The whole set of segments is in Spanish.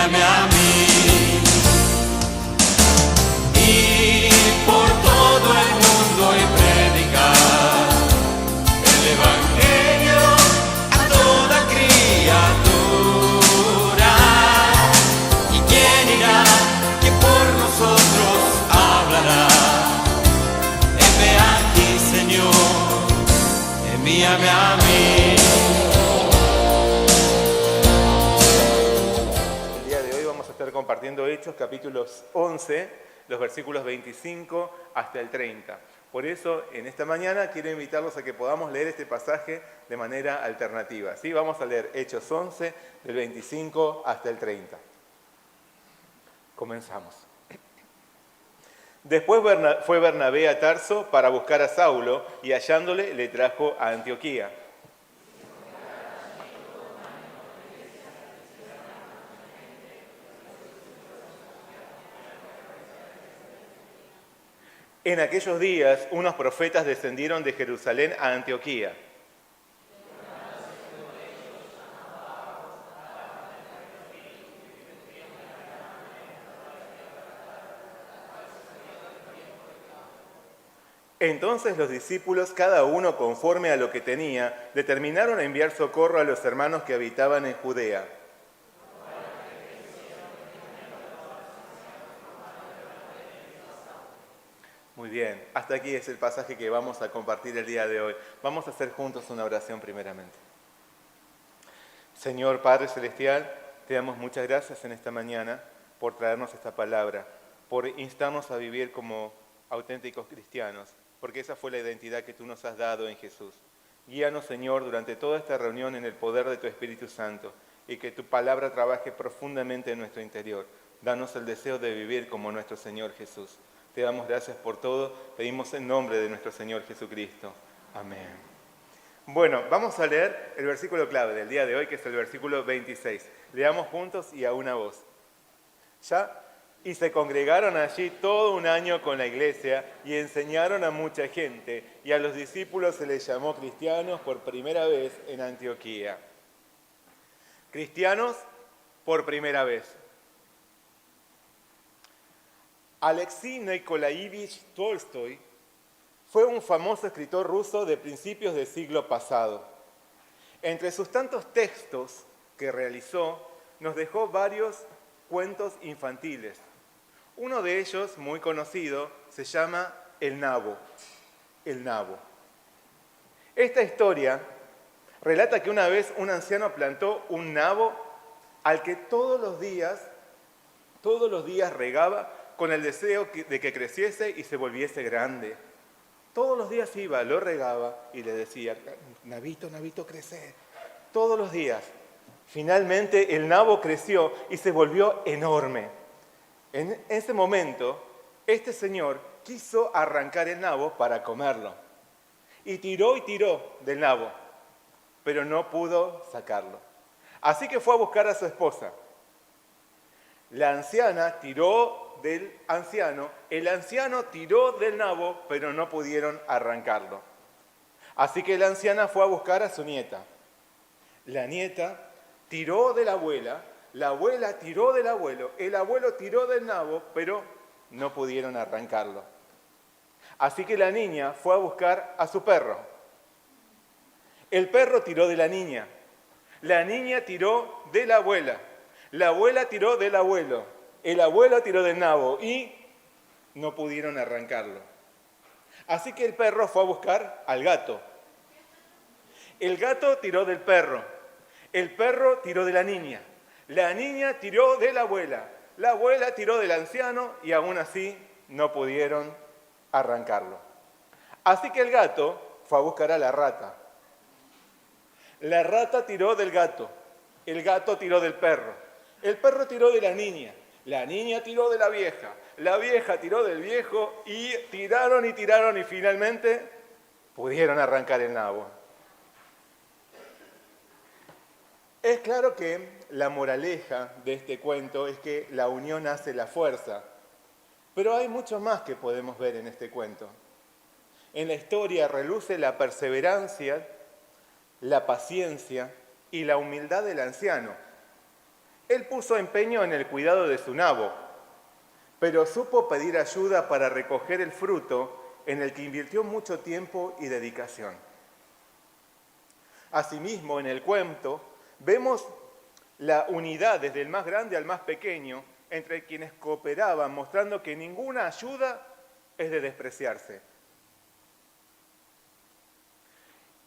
envíame a mí. Y por todo el mundo y predicar el Evangelio a toda criatura. ¿Y quién irá? Que por nosotros hablará. Heme aquí, Señor, envíame a mí. El día de hoy vamos a estar compartiendo Hechos, capítulos 11, los versículos 25 hasta el 30. Por eso, en esta mañana quiero invitarlos a que podamos leer este pasaje de manera alternativa. ¿Sí? Vamos a leer Hechos 11, del 25 hasta el 30. Comenzamos. Después fue Bernabé a Tarso para buscar a Saulo y hallándole le trajo a Antioquía. En aquellos días unos profetas descendieron de Jerusalén a Antioquía. Entonces los discípulos, cada uno conforme a lo que tenía, determinaron enviar socorro a los hermanos que habitaban en Judea. Muy bien, hasta aquí es el pasaje que vamos a compartir el día de hoy. Vamos a hacer juntos una oración primeramente. Señor Padre Celestial, te damos muchas gracias en esta mañana por traernos esta palabra, por instarnos a vivir como auténticos cristianos, porque esa fue la identidad que tú nos has dado en Jesús. Guíanos, Señor, durante toda esta reunión en el poder de tu Espíritu Santo y que tu palabra trabaje profundamente en nuestro interior. Danos el deseo de vivir como nuestro Señor Jesús. Te damos gracias por todo, pedimos en nombre de nuestro Señor Jesucristo. Amén. Bueno, vamos a leer el versículo clave del día de hoy, que es el versículo 26. Leamos juntos y a una voz. Y se congregaron allí todo un año con la iglesia y enseñaron a mucha gente, y a los discípulos se les llamó cristianos por primera vez en Antioquía. Cristianos por primera vez. Alexei Nikolaevich Tolstoy fue un famoso escritor ruso de principios del siglo pasado. Entre sus tantos textos que realizó, nos dejó varios cuentos infantiles. Uno de ellos, muy conocido, se llama El Nabo. El Nabo. Esta historia relata que una vez un anciano plantó un nabo al que todos los días regaba con el deseo de que creciese y se volviese grande. Todos los días iba, lo regaba y le decía, Nabito, Nabito, crece. Todos los días. Finalmente el nabo creció y se volvió enorme. En ese momento, este señor quiso arrancar el nabo para comerlo. Y tiró del nabo, pero no pudo sacarlo. Así que fue a buscar a su esposa. La anciana tiró del anciano, el anciano tiró del nabo, pero no pudieron arrancarlo. Así que la anciana fue a buscar a su nieta. La nieta tiró de la abuela tiró del abuelo, el abuelo tiró del nabo, pero no pudieron arrancarlo. Así que la niña fue a buscar a su perro. El perro tiró de la niña tiró de la abuela tiró del abuelo, el abuelo tiró del nabo y no pudieron arrancarlo. Así que el perro fue a buscar al gato. El gato tiró del perro, el perro tiró de la niña tiró de la abuela tiró del anciano y aún así no pudieron arrancarlo. Así que el gato fue a buscar a la rata. La rata tiró del gato, el gato tiró del perro, el perro tiró de la niña tiró de la vieja tiró del viejo y tiraron y finalmente pudieron arrancar el nabo. Es claro que la moraleja de este cuento es que la unión hace la fuerza, pero hay mucho más que podemos ver en este cuento. En la historia reluce la perseverancia, la paciencia y la humildad del anciano. Él puso empeño en el cuidado de su nabo, pero supo pedir ayuda para recoger el fruto en el que invirtió mucho tiempo y dedicación. Asimismo, en el cuento, vemos la unidad desde el más grande al más pequeño entre quienes cooperaban, mostrando que ninguna ayuda es de despreciarse.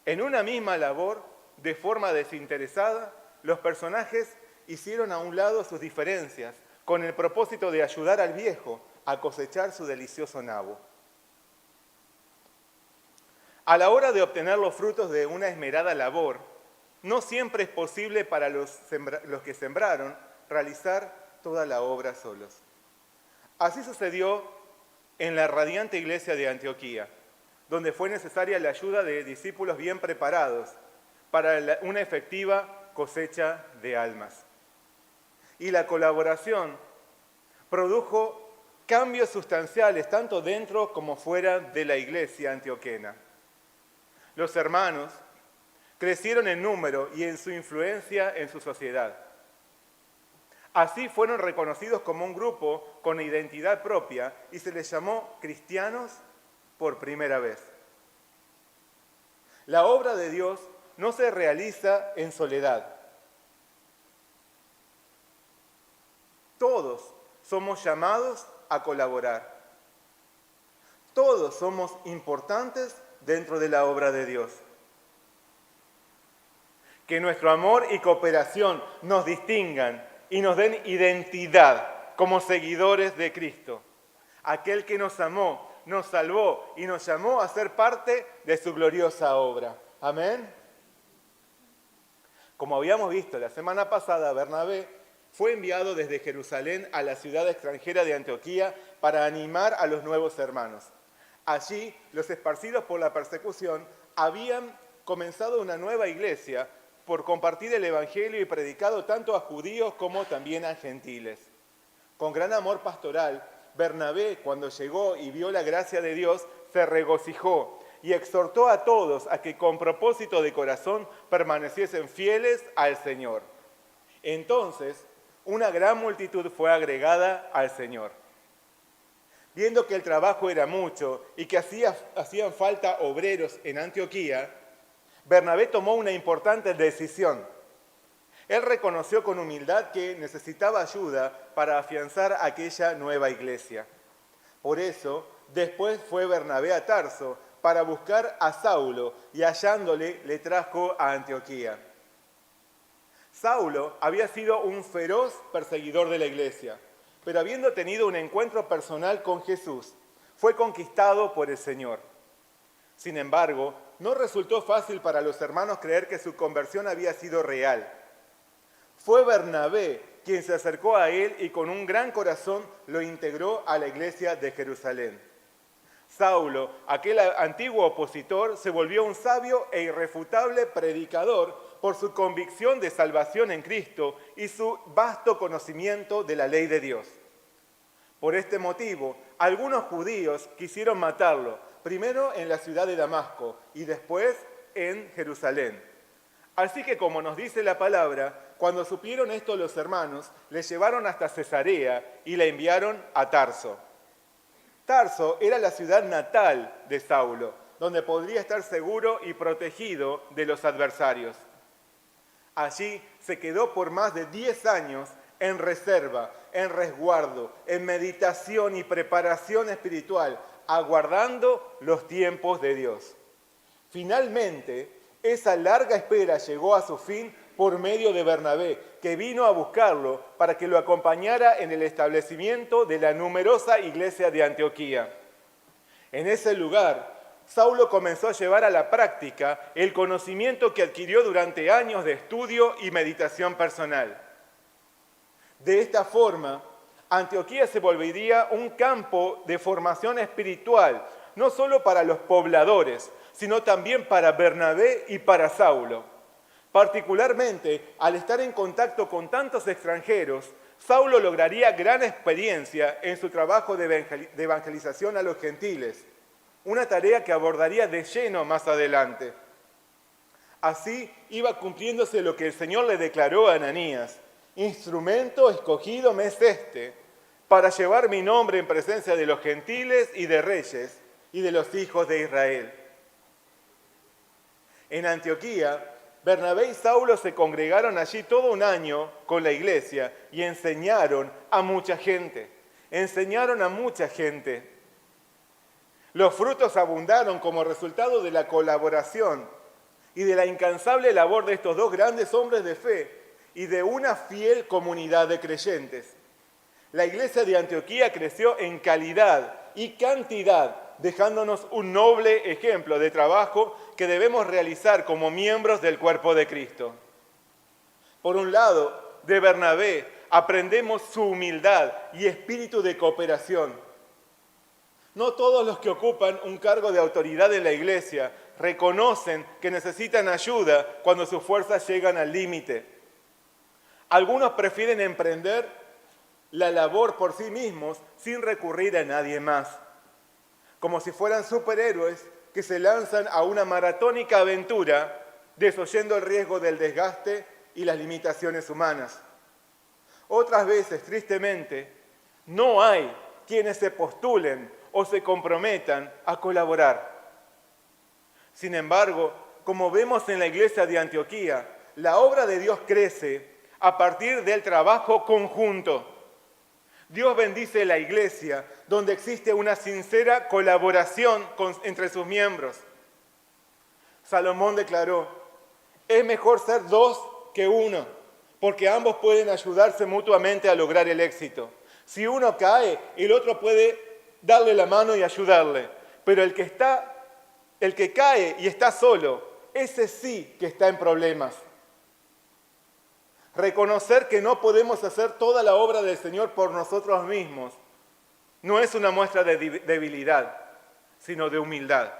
En una misma labor, de forma desinteresada, los personajes hicieron a un lado sus diferencias con el propósito de ayudar al viejo a cosechar su delicioso nabo. A la hora de obtener los frutos de una esmerada labor, no siempre es posible para los que sembraron realizar toda la obra solos. Así sucedió en la radiante iglesia de Antioquía, donde fue necesaria la ayuda de discípulos bien preparados para una efectiva cosecha de almas. Y la colaboración produjo cambios sustanciales tanto dentro como fuera de la iglesia antioquena. Los hermanos crecieron en número y en su influencia en su sociedad. Así fueron reconocidos como un grupo con identidad propia y se les llamó cristianos por primera vez. La obra de Dios no se realiza en soledad. Todos somos llamados a colaborar. Todos somos importantes dentro de la obra de Dios. Que nuestro amor y cooperación nos distingan y nos den identidad como seguidores de Cristo, aquel que nos amó, nos salvó y nos llamó a ser parte de su gloriosa obra. Amén. Como habíamos visto la semana pasada, Bernabé fue enviado desde Jerusalén a la ciudad extranjera de Antioquía para animar a los nuevos hermanos. Allí, los esparcidos por la persecución habían comenzado una nueva iglesia por compartir el Evangelio y predicado tanto a judíos como también a gentiles. Con gran amor pastoral, Bernabé, cuando llegó y vio la gracia de Dios, se regocijó y exhortó a todos a que con propósito de corazón permaneciesen fieles al Señor. Entonces, una gran multitud fue agregada al Señor. Viendo que el trabajo era mucho y que hacían falta obreros en Antioquía, Bernabé tomó una importante decisión. Él reconoció con humildad que necesitaba ayuda para afianzar aquella nueva iglesia. Por eso, después fue Bernabé a Tarso para buscar a Saulo y hallándole le trajo a Antioquía. Saulo había sido un feroz perseguidor de la iglesia, pero habiendo tenido un encuentro personal con Jesús, fue conquistado por el Señor. Sin embargo, no resultó fácil para los hermanos creer que su conversión había sido real. Fue Bernabé quien se acercó a él y con un gran corazón lo integró a la iglesia de Jerusalén. Saulo, aquel antiguo opositor, se volvió un sabio e irrefutable predicador por su convicción de salvación en Cristo y su vasto conocimiento de la ley de Dios. Por este motivo, algunos judíos quisieron matarlo, primero en la ciudad de Damasco y después en Jerusalén. Así que, como nos dice la palabra, cuando supieron esto los hermanos, le llevaron hasta Cesarea y la enviaron a Tarso. Tarso era la ciudad natal de Saulo, donde podría estar seguro y protegido de los adversarios. Allí se quedó por más de 10 años en reserva, en resguardo, en meditación y preparación espiritual, aguardando los tiempos de Dios. Finalmente, esa larga espera llegó a su fin por medio de Bernabé, que vino a buscarlo para que lo acompañara en el establecimiento de la numerosa iglesia de Antioquía. En ese lugar, Saulo comenzó a llevar a la práctica el conocimiento que adquirió durante años de estudio y meditación personal. De esta forma, Antioquía se volvería un campo de formación espiritual, no solo para los pobladores, sino también para Bernabé y para Saulo. Particularmente, al estar en contacto con tantos extranjeros, Saulo lograría gran experiencia en su trabajo de evangelización a los gentiles, una tarea que abordaría de lleno más adelante. Así iba cumpliéndose lo que el Señor le declaró a Ananías, instrumento escogido me es este, para llevar mi nombre en presencia de los gentiles y de reyes y de los hijos de Israel. En Antioquía, Bernabé y Saulo se congregaron allí todo un año con la iglesia y enseñaron a mucha gente. Los frutos abundaron como resultado de la colaboración y de la incansable labor de estos dos grandes hombres de fe y de una fiel comunidad de creyentes. La iglesia de Antioquía creció en calidad y cantidad, dejándonos un noble ejemplo de trabajo que debemos realizar como miembros del cuerpo de Cristo. Por un lado, de Bernabé aprendemos su humildad y espíritu de cooperación. No todos los que ocupan un cargo de autoridad en la iglesia reconocen que necesitan ayuda cuando sus fuerzas llegan al límite. Algunos prefieren emprender la labor por sí mismos sin recurrir a nadie más, como si fueran superhéroes que se lanzan a una maratónica aventura desoyendo el riesgo del desgaste y las limitaciones humanas. Otras veces, tristemente, no hay quienes se postulen o se comprometan a colaborar. Sin embargo, como vemos en la iglesia de Antioquía, la obra de Dios crece a partir del trabajo conjunto. Dios bendice la iglesia donde existe una sincera colaboración entre sus miembros. Salomón declaró: es mejor ser dos que uno, porque ambos pueden ayudarse mutuamente a lograr el éxito. Si uno cae, el otro puede darle la mano y ayudarle. Pero el que cae y está solo, ese sí que está en problemas. Reconocer que no podemos hacer toda la obra del Señor por nosotros mismos no es una muestra de debilidad, sino de humildad.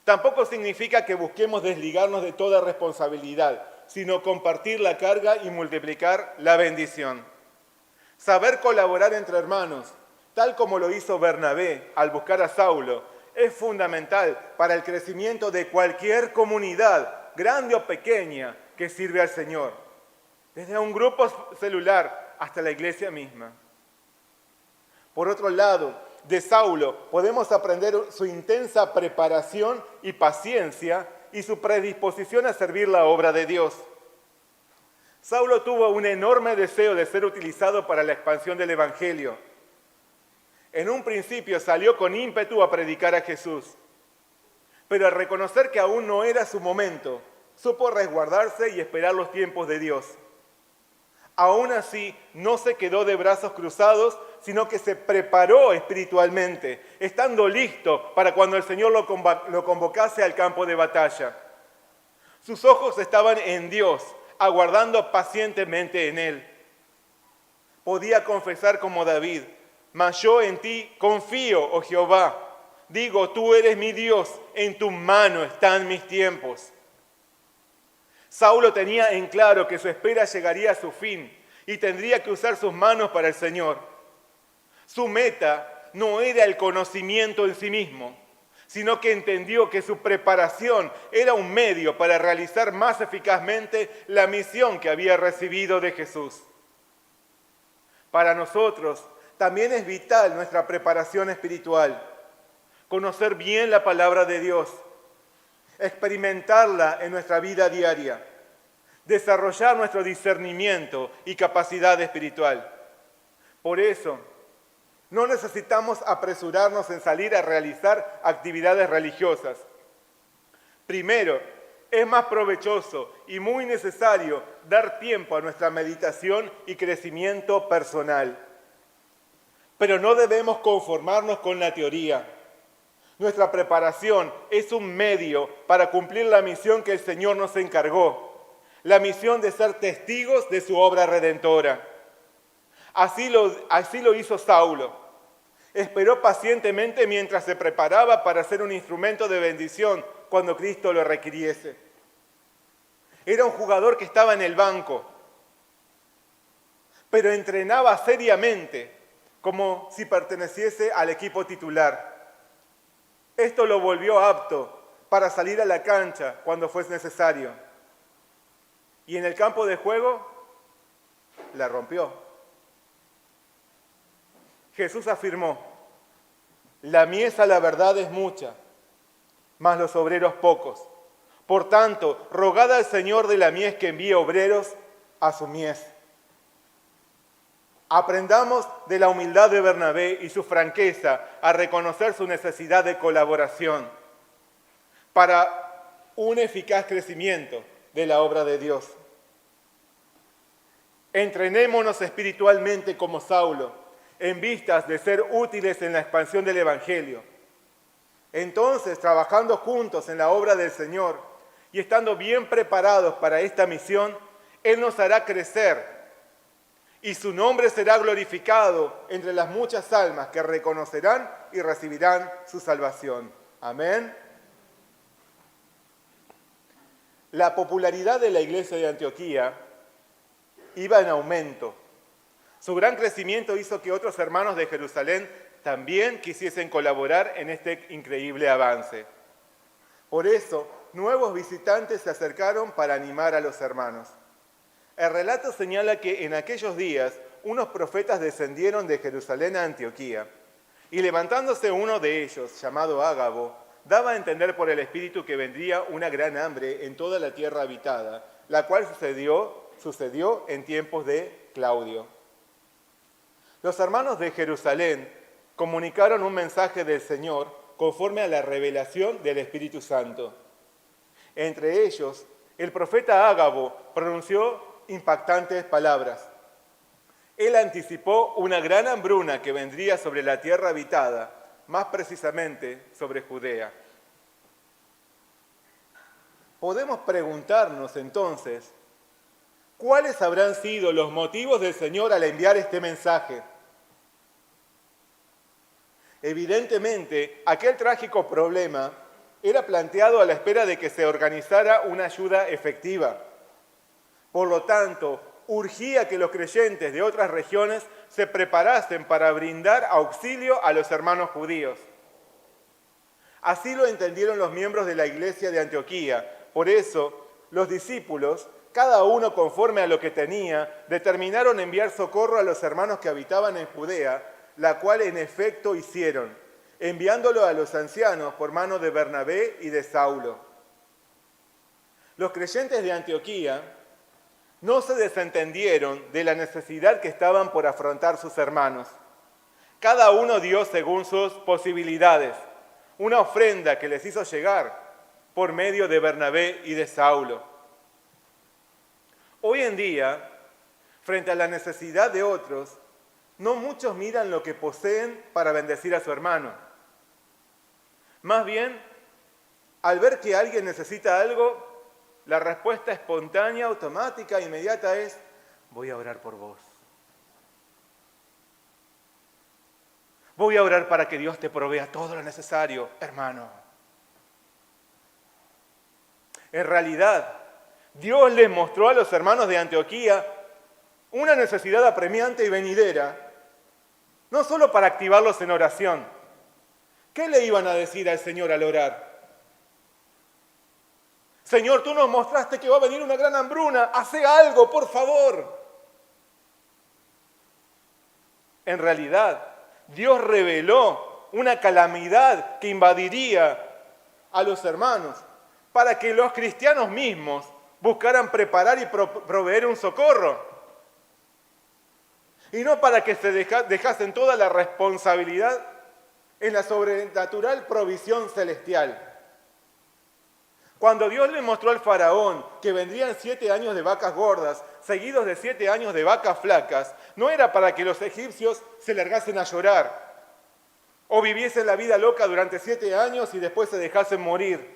Tampoco significa que busquemos desligarnos de toda responsabilidad, sino compartir la carga y multiplicar la bendición. Saber colaborar entre hermanos, tal como lo hizo Bernabé al buscar a Saulo, es fundamental para el crecimiento de cualquier comunidad, grande o pequeña, que sirve al Señor. Desde un grupo celular hasta la iglesia misma. Por otro lado, de Saulo podemos aprender su intensa preparación y paciencia y su predisposición a servir la obra de Dios. Saulo tuvo un enorme deseo de ser utilizado para la expansión del Evangelio. En un principio salió con ímpetu a predicar a Jesús, pero al reconocer que aún no era su momento, supo resguardarse y esperar los tiempos de Dios. Aún así, no se quedó de brazos cruzados, sino que se preparó espiritualmente, estando listo para cuando el Señor lo convocase al campo de batalla. Sus ojos estaban en Dios, aguardando pacientemente en Él. Podía confesar como David: mas yo en ti confío, oh Jehová. Digo, tú eres mi Dios, en tu mano están mis tiempos. Saulo tenía en claro que su espera llegaría a su fin y tendría que usar sus manos para el Señor. Su meta no era el conocimiento en sí mismo, sino que entendió que su preparación era un medio para realizar más eficazmente la misión que había recibido de Jesús. Para nosotros también es vital nuestra preparación espiritual, conocer bien la palabra de Dios, experimentarla en nuestra vida diaria, desarrollar nuestro discernimiento y capacidad espiritual. Por eso, no necesitamos apresurarnos en salir a realizar actividades religiosas. Primero, es más provechoso y muy necesario dar tiempo a nuestra meditación y crecimiento personal. Pero no debemos conformarnos con la teoría. Nuestra preparación es un medio para cumplir la misión que el Señor nos encargó, la misión de ser testigos de su obra redentora. Así lo hizo Saulo. Esperó pacientemente mientras se preparaba para ser un instrumento de bendición cuando Cristo lo requiriese. Era un jugador que estaba en el banco, pero entrenaba seriamente como si perteneciese al equipo titular. Esto lo volvió apto para salir a la cancha cuando fuese necesario. Y en el campo de juego, la rompió. Jesús afirmó: la mies a la verdad es mucha, mas los obreros pocos. Por tanto, rogad al Señor de la mies que envíe obreros a su mies. Aprendamos de la humildad de Bernabé y su franqueza a reconocer su necesidad de colaboración para un eficaz crecimiento de la obra de Dios. Entrenémonos espiritualmente como Saulo, en vistas de ser útiles en la expansión del Evangelio. Entonces, trabajando juntos en la obra del Señor y estando bien preparados para esta misión, Él nos hará crecer y su nombre será glorificado entre las muchas almas que reconocerán y recibirán su salvación. Amén. La popularidad de la iglesia de Antioquía iba en aumento. Su gran crecimiento hizo que otros hermanos de Jerusalén también quisiesen colaborar en este increíble avance. Por eso, nuevos visitantes se acercaron para animar a los hermanos. El relato señala que en aquellos días unos profetas descendieron de Jerusalén a Antioquía y levantándose uno de ellos, llamado Ágabo, daba a entender por el Espíritu que vendría una gran hambre en toda la tierra habitada, la cual sucedió en tiempos de Claudio. Los hermanos de Jerusalén comunicaron un mensaje del Señor conforme a la revelación del Espíritu Santo. Entre ellos, el profeta Ágabo pronunció impactantes palabras. Él anticipó una gran hambruna que vendría sobre la tierra habitada, más precisamente sobre Judea. Podemos preguntarnos entonces, ¿cuáles habrán sido los motivos del Señor al enviar este mensaje? Evidentemente, aquel trágico problema era planteado a la espera de que se organizara una ayuda efectiva. Por lo tanto, urgía que los creyentes de otras regiones se preparasen para brindar auxilio a los hermanos judíos. Así lo entendieron los miembros de la iglesia de Antioquía. Por eso, los discípulos, cada uno conforme a lo que tenía, determinaron enviar socorro a los hermanos que habitaban en Judea, la cual en efecto hicieron, enviándolo a los ancianos por mano de Bernabé y de Saulo. Los creyentes de Antioquía no se desentendieron de la necesidad que estaban por afrontar sus hermanos. Cada uno dio según sus posibilidades una ofrenda que les hizo llegar por medio de Bernabé y de Saulo. Hoy en día, frente a la necesidad de otros, no muchos miran lo que poseen para bendecir a su hermano. Más bien, al ver que alguien necesita algo, la respuesta espontánea, automática, inmediata es: voy a orar por vos. Voy a orar para que Dios te provea todo lo necesario, hermano. En realidad, Dios les mostró a los hermanos de Antioquía una necesidad apremiante y venidera, no solo para activarlos en oración. ¿Qué le iban a decir al Señor al orar? Señor, tú nos mostraste que va a venir una gran hambruna, hace algo, por favor. En realidad, Dios reveló una calamidad que invadiría a los hermanos para que los cristianos mismos buscaran preparar y proveer un socorro. Y no para que se dejasen toda la responsabilidad en la sobrenatural provisión celestial. Cuando Dios le mostró al faraón que vendrían 7 años de vacas gordas, seguidos de 7 años de vacas flacas, no era para que los egipcios se largasen a llorar o viviesen la vida loca durante 7 años y después se dejasen morir.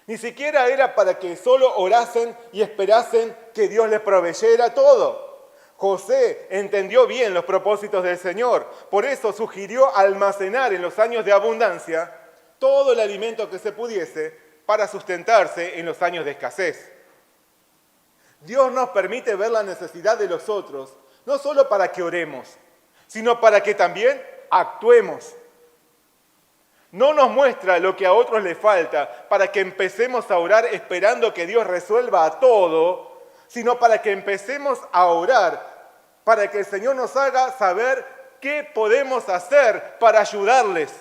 Ni siquiera era para que solo orasen y esperasen que Dios les proveyera todo. José entendió bien los propósitos del Señor, por eso sugirió almacenar en los años de abundancia todo el alimento que se pudiese para sustentarse en los años de escasez. Dios nos permite ver la necesidad de los otros, no solo para que oremos, sino para que también actuemos. No nos muestra lo que a otros les falta para que empecemos a orar esperando que Dios resuelva a todo, sino para que empecemos a orar, para que el Señor nos haga saber qué podemos hacer para ayudarles,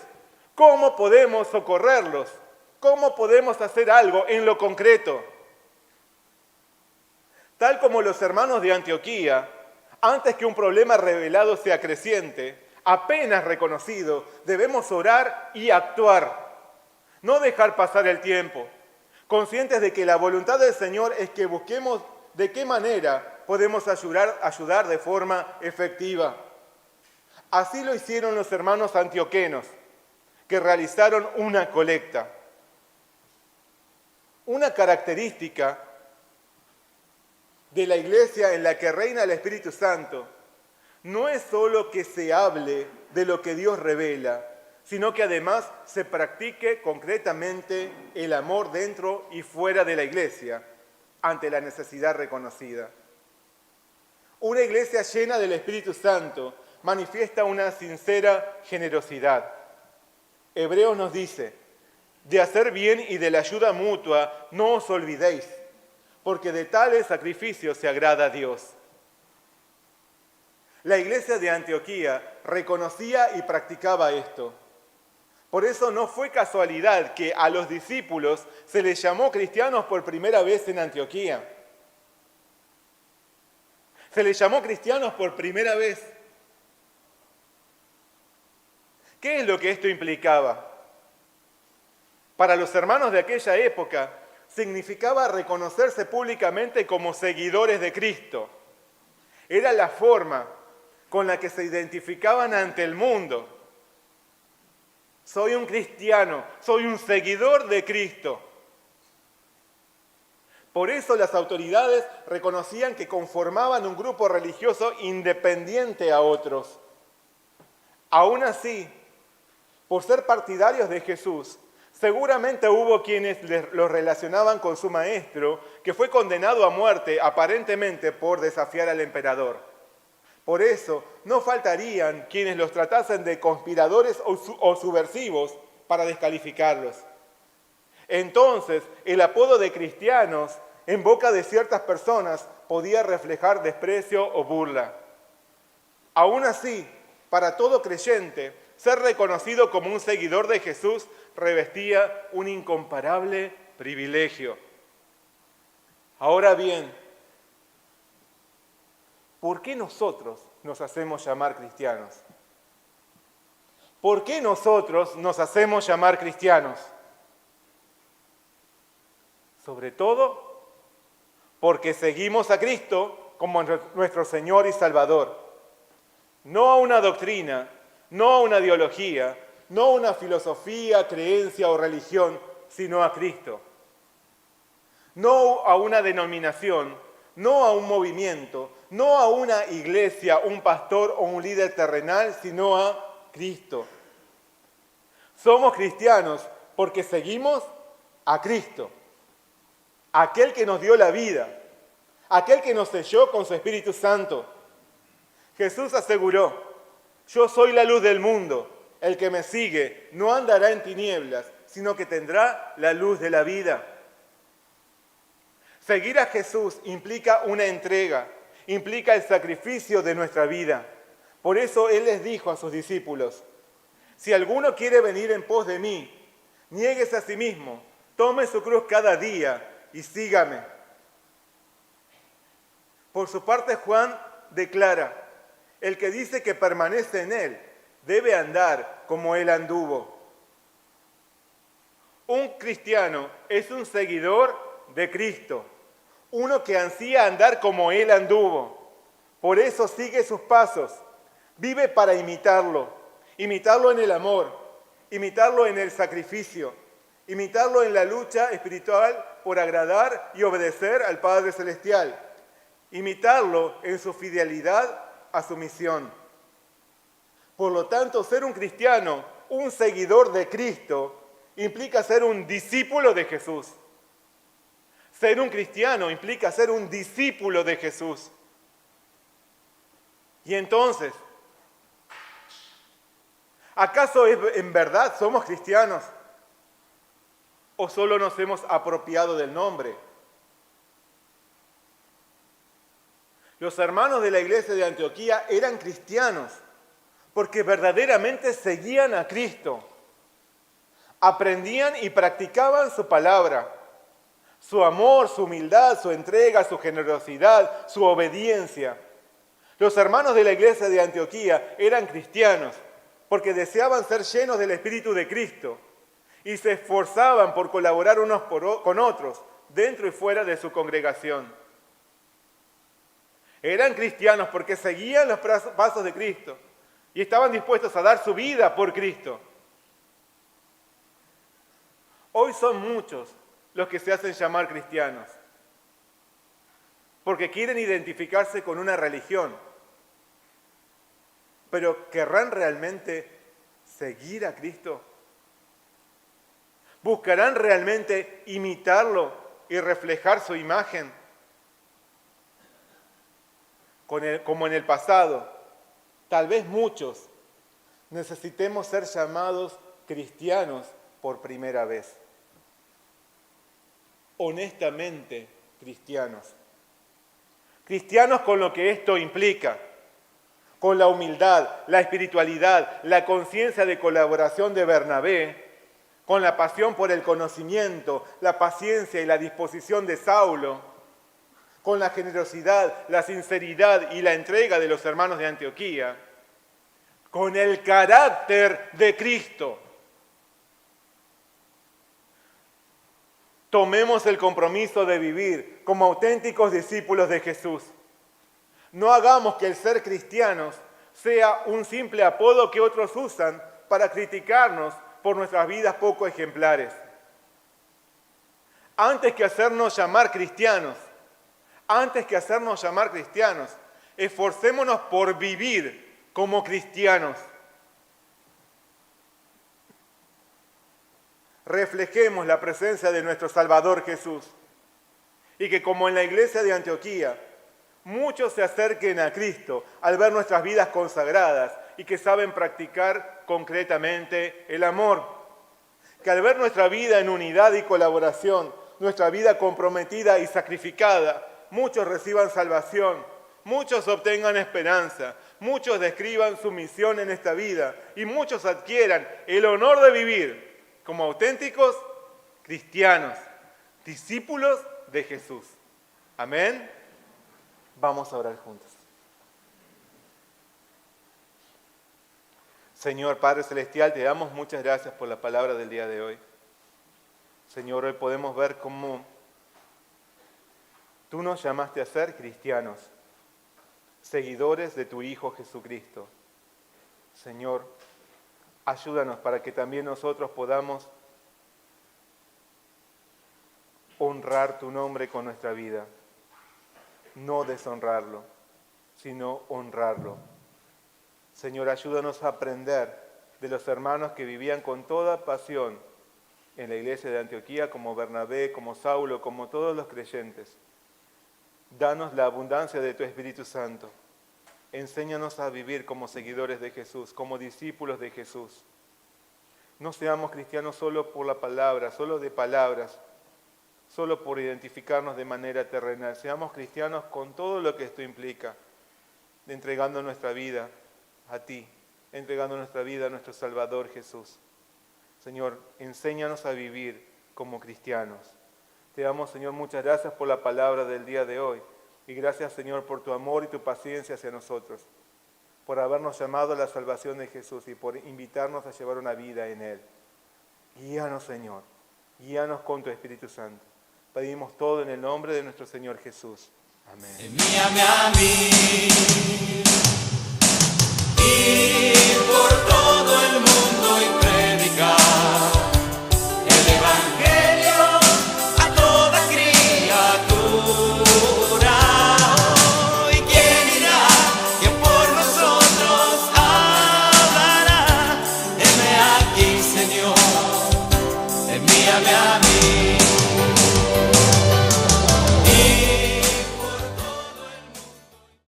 cómo podemos socorrerlos, cómo podemos hacer algo en lo concreto. Tal como los hermanos de Antioquía, antes que un problema revelado sea creciente, apenas reconocido, debemos orar y actuar. No dejar pasar el tiempo, conscientes de que la voluntad del Señor es que busquemos de qué manera podemos ayudar de forma efectiva. Así lo hicieron los hermanos antioquenos, que realizaron una colecta. Una característica de la iglesia en la que reina el Espíritu Santo no es solo que se hable de lo que Dios revela, sino que además se practique concretamente el amor dentro y fuera de la iglesia ante la necesidad reconocida. Una iglesia llena del Espíritu Santo manifiesta una sincera generosidad. Hebreos nos dice, de hacer bien y de la ayuda mutua no os olvidéis, porque de tales sacrificios se agrada a Dios. La iglesia de Antioquía reconocía y practicaba esto. Por eso no fue casualidad que a los discípulos se les llamó cristianos por primera vez en Antioquía. Se les llamó cristianos por primera vez. ¿Qué es lo que esto implicaba? Para los hermanos de aquella época, significaba reconocerse públicamente como seguidores de Cristo. Era la forma con la que se identificaban ante el mundo. Soy un cristiano, soy un seguidor de Cristo. Por eso las autoridades reconocían que conformaban un grupo religioso independiente a otros. Aún así, por ser partidarios de Jesús, seguramente hubo quienes los relacionaban con su maestro, que fue condenado a muerte aparentemente por desafiar al emperador. Por eso, no faltarían quienes los tratasen de conspiradores o subversivos para descalificarlos. Entonces, el apodo de cristianos en boca de ciertas personas podía reflejar desprecio o burla. Aún así, para todo creyente, ser reconocido como un seguidor de Jesús revestía un incomparable privilegio. Ahora bien, ¿por qué nosotros nos hacemos llamar cristianos? ¿Por qué nosotros nos hacemos llamar cristianos? Sobre todo, porque seguimos a Cristo como nuestro Señor y Salvador. No a una doctrina, no a una ideología, no a una filosofía, creencia o religión, sino a Cristo. No a una denominación, no a un movimiento, no a una iglesia, un pastor o un líder terrenal, sino a Cristo. Somos cristianos porque seguimos a Cristo, aquel que nos dio la vida, aquel que nos selló con su Espíritu Santo. Jesús aseguró, yo soy la luz del mundo, el que me sigue no andará en tinieblas, sino que tendrá la luz de la vida. Seguir a Jesús implica una entrega, implica el sacrificio de nuestra vida. Por eso Él les dijo a sus discípulos, si alguno quiere venir en pos de mí, niéguese a sí mismo, tome su cruz cada día y sígame. Por su parte, Juan declara, el que dice que permanece en Él, debe andar como Él anduvo. Un cristiano es un seguidor de Cristo, uno que ansía andar como Él anduvo. Por eso sigue sus pasos, vive para imitarlo en el amor, imitarlo en el sacrificio, imitarlo en la lucha espiritual por agradar y obedecer al Padre Celestial, imitarlo en su fidelidad a su misión. Por lo tanto, ser un cristiano, un seguidor de Cristo, implica ser un discípulo de Jesús. Ser un cristiano implica ser un discípulo de Jesús. Y entonces, ¿acaso en verdad somos cristianos? ¿O solo nos hemos apropiado del nombre? Los hermanos de la iglesia de Antioquía eran cristianos porque verdaderamente seguían a Cristo. Aprendían y practicaban su palabra, su amor, su humildad, su entrega, su generosidad, su obediencia. Los hermanos de la iglesia de Antioquía eran cristianos porque deseaban ser llenos del Espíritu de Cristo y se esforzaban por colaborar unos con otros, dentro y fuera de su congregación. Eran cristianos porque seguían los pasos de Cristo y estaban dispuestos a dar su vida por Cristo. Hoy son muchos los que se hacen llamar cristianos porque quieren identificarse con una religión, pero ¿querrán realmente seguir a Cristo? ¿Buscarán realmente imitarlo y reflejar su imagen? Como en el pasado, tal vez muchos necesitemos ser llamados cristianos por primera vez. Honestamente cristianos. Cristianos con lo que esto implica, con la humildad, la espiritualidad, la conciencia de colaboración de Bernabé, con la pasión por el conocimiento, la paciencia y la disposición de Saulo, con la generosidad, la sinceridad y la entrega de los hermanos de Antioquía, con el carácter de Cristo. Tomemos el compromiso de vivir como auténticos discípulos de Jesús. No hagamos que el ser cristianos sea un simple apodo que otros usan para criticarnos por nuestras vidas poco ejemplares. Antes que hacernos llamar cristianos, esforcémonos por vivir como cristianos. Reflejemos la presencia de nuestro Salvador Jesús y que, como en la iglesia de Antioquía, muchos se acerquen a Cristo al ver nuestras vidas consagradas y que saben practicar concretamente el amor. Que al ver nuestra vida en unidad y colaboración, nuestra vida comprometida y sacrificada, muchos reciban salvación, muchos obtengan esperanza, muchos describan su misión en esta vida y muchos adquieran el honor de vivir como auténticos cristianos, discípulos de Jesús. Amén. Vamos a orar juntos. Señor Padre Celestial, te damos muchas gracias por la palabra del día de hoy. Señor, hoy podemos ver cómo tú nos llamaste a ser cristianos, seguidores de tu Hijo Jesucristo. Señor, ayúdanos para que también nosotros podamos honrar tu nombre con nuestra vida. No deshonrarlo, sino honrarlo. Señor, ayúdanos a aprender de los hermanos que vivían con toda pasión en la iglesia de Antioquía, como Bernabé, como Saulo, como todos los creyentes. Danos la abundancia de tu Espíritu Santo. Enséñanos a vivir como seguidores de Jesús, como discípulos de Jesús. No seamos cristianos solo por la palabra, solo de palabras, solo por identificarnos de manera terrenal. Seamos cristianos con todo lo que esto implica, entregando nuestra vida a ti, entregando nuestra vida a nuestro Salvador Jesús. Señor, enséñanos a vivir como cristianos. Te damos, Señor, muchas gracias por la palabra del día de hoy. Y gracias, Señor, por tu amor y tu paciencia hacia nosotros, por habernos llamado a la salvación de Jesús y por invitarnos a llevar una vida en Él. Guíanos, Señor, guíanos con tu Espíritu Santo. Pedimos todo en el nombre de nuestro Señor Jesús. Amén. Envíame a mí.